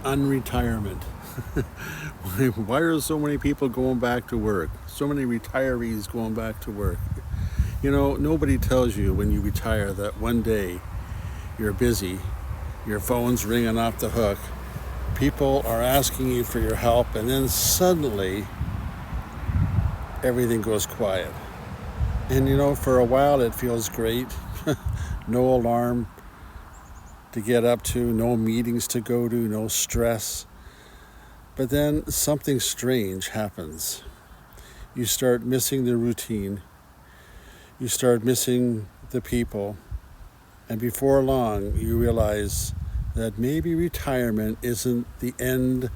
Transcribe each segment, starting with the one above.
unretirement. Why are so many people going back to work? So many retirees going back to work. You know, nobody tells you when you retire that one day you're busy, your phone's ringing off the hook, people are asking you for your help, and then suddenly everything goes quiet. And you know, for a while it feels great. No alarm to get up to, no meetings to go to, no stress. But then something strange happens. You start missing the routine. You start missing the people. And before long, you realize that maybe retirement isn't the end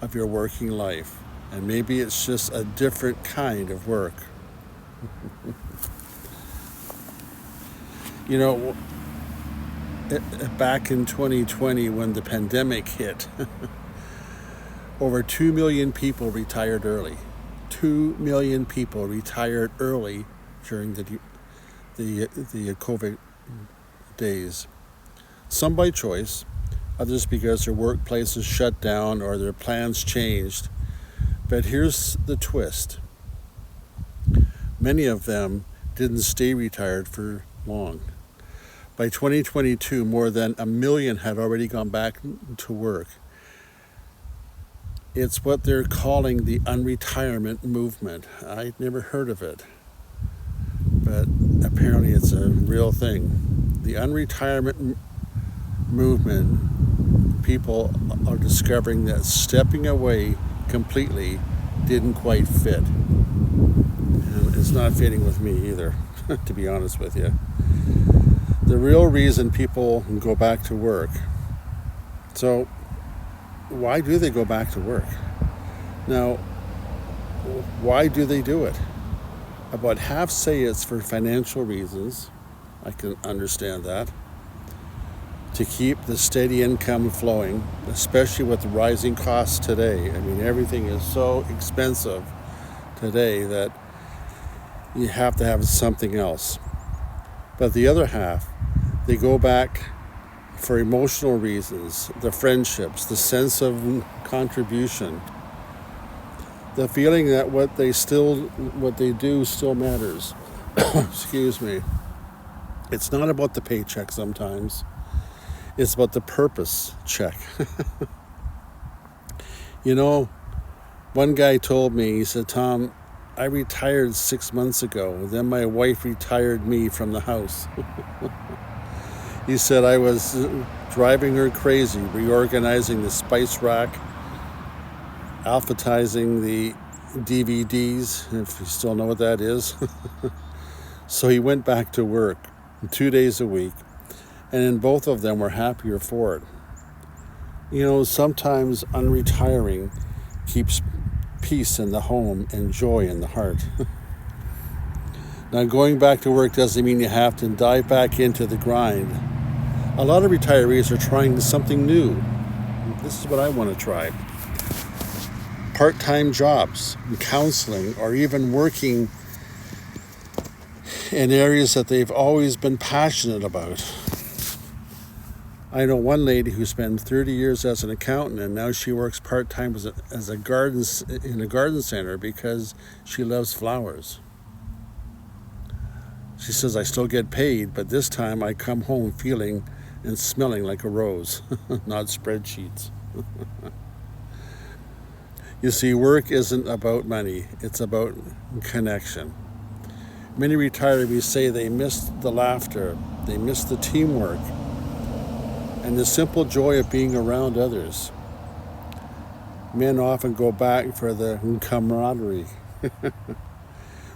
of your working life. And maybe it's just a different kind of work. You know, back in 2020 when the pandemic hit, over 2 million people retired early. 2 million people retired early during the COVID days. Some by choice, others because their workplaces shut down or their plans changed. But here's the twist. Many of them didn't stay retired for long. By 2022, more than 1 million had already gone back to work. It's what they're calling the unretirement movement. I'd never heard of it, but apparently it's a real thing. The unretirement movement, people are discovering that stepping away completely didn't quite fit. And it's not fitting with me either, to be honest with you. The real reason people go back to work. So, why do they go back to work? Now, why do they do it? About half say it's for financial reasons. I can understand that. To keep the steady income flowing, especially with the rising costs today. I mean, everything is so expensive today that you have to have something else. But the other half, they go back for emotional reasons, the friendships, the sense of contribution, the feeling that what they do still matters. Excuse me. It's not about the paycheck sometimes. It's about the purpose check. You know, one guy told me, he said, Tom, I retired 6 months ago. Then my wife retired me from the house. He said I was driving her crazy, reorganizing the spice rack, alphabetizing the DVDs, if you still know what that is. So he went back to work 2 days a week, and in both of them were happier for it. You know, sometimes unretiring keeps peace in the home and joy in the heart. Now, going back to work doesn't mean you have to dive back into the grind. A lot of retirees are trying something new. This is what I want to try. Part-time jobs, counseling, or even working in areas that they've always been passionate about. I know one lady who spent 30 years as an accountant, and now she works part-time in a garden center because she loves flowers. She says, I still get paid, but this time I come home feeling and smelling like a rose, not spreadsheets. You see, work isn't about money, it's about connection. Many retirees say they miss the laughter, they miss the teamwork, and the simple joy of being around others. Men often go back for the camaraderie.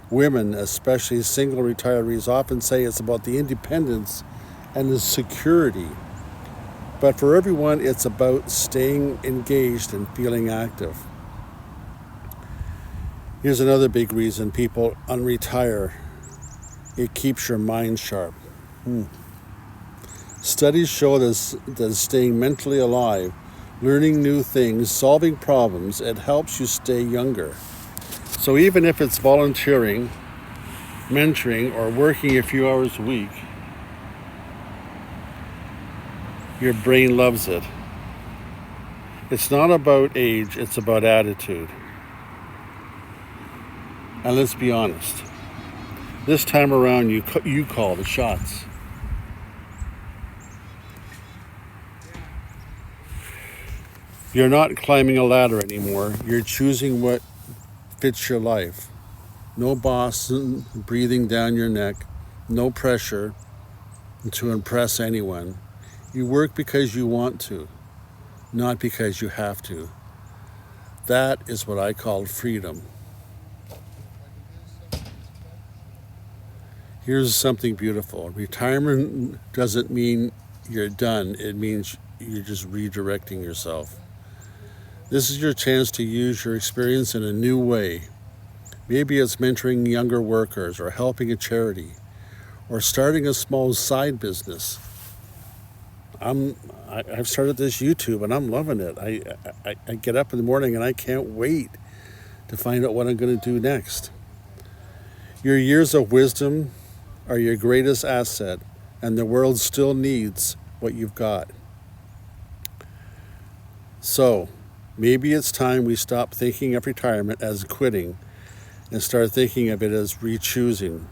Women, especially single retirees, often say it's about the independence and the security. But for everyone, it's about staying engaged and feeling active. Here's another big reason people unretire. It keeps your mind sharp. Studies show that staying mentally alive, learning new things, solving problems, it helps you stay younger. So even if it's volunteering, mentoring, or working a few hours a week, your brain loves it. It's not about age, it's about attitude. And let's be honest. This time around, you call the shots. You're not climbing a ladder anymore. You're choosing what fits your life. No boss breathing down your neck. No pressure to impress anyone. You work because you want to, not because you have to. That is what I call freedom. Here's something beautiful. Retirement doesn't mean you're done. It means you're just redirecting yourself. This is your chance to use your experience in a new way. Maybe it's mentoring younger workers or helping a charity or starting a small side business. I've started this YouTube and I'm loving it. I get up in the morning and I can't wait to find out what I'm going to do next. Your years of wisdom are your greatest asset, and the world still needs what you've got. So, maybe it's time we stop thinking of retirement as quitting and start thinking of it as re-choosing.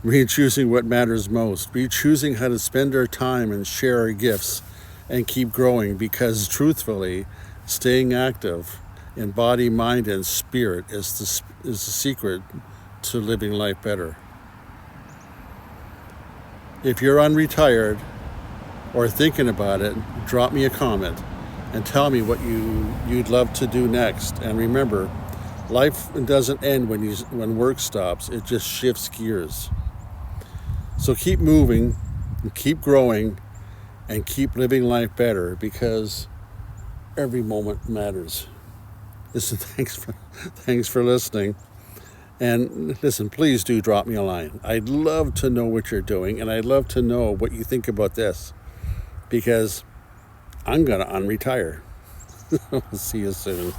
Re-choosing what matters most. Re-choosing how to spend our time and share our gifts and keep growing, because truthfully, staying active in body, mind, and spirit is the secret to living life better. If you're unretired or thinking about it, drop me a comment and tell me what you'd love to do next. And remember, life doesn't end when work stops. It just shifts gears. So keep moving, and keep growing, and keep living life better, because every moment matters. Listen, thanks for listening. And listen, please do drop me a line. I'd love to know what you're doing, and I'd love to know what you think about this, because I'm going to unretire. See you soon.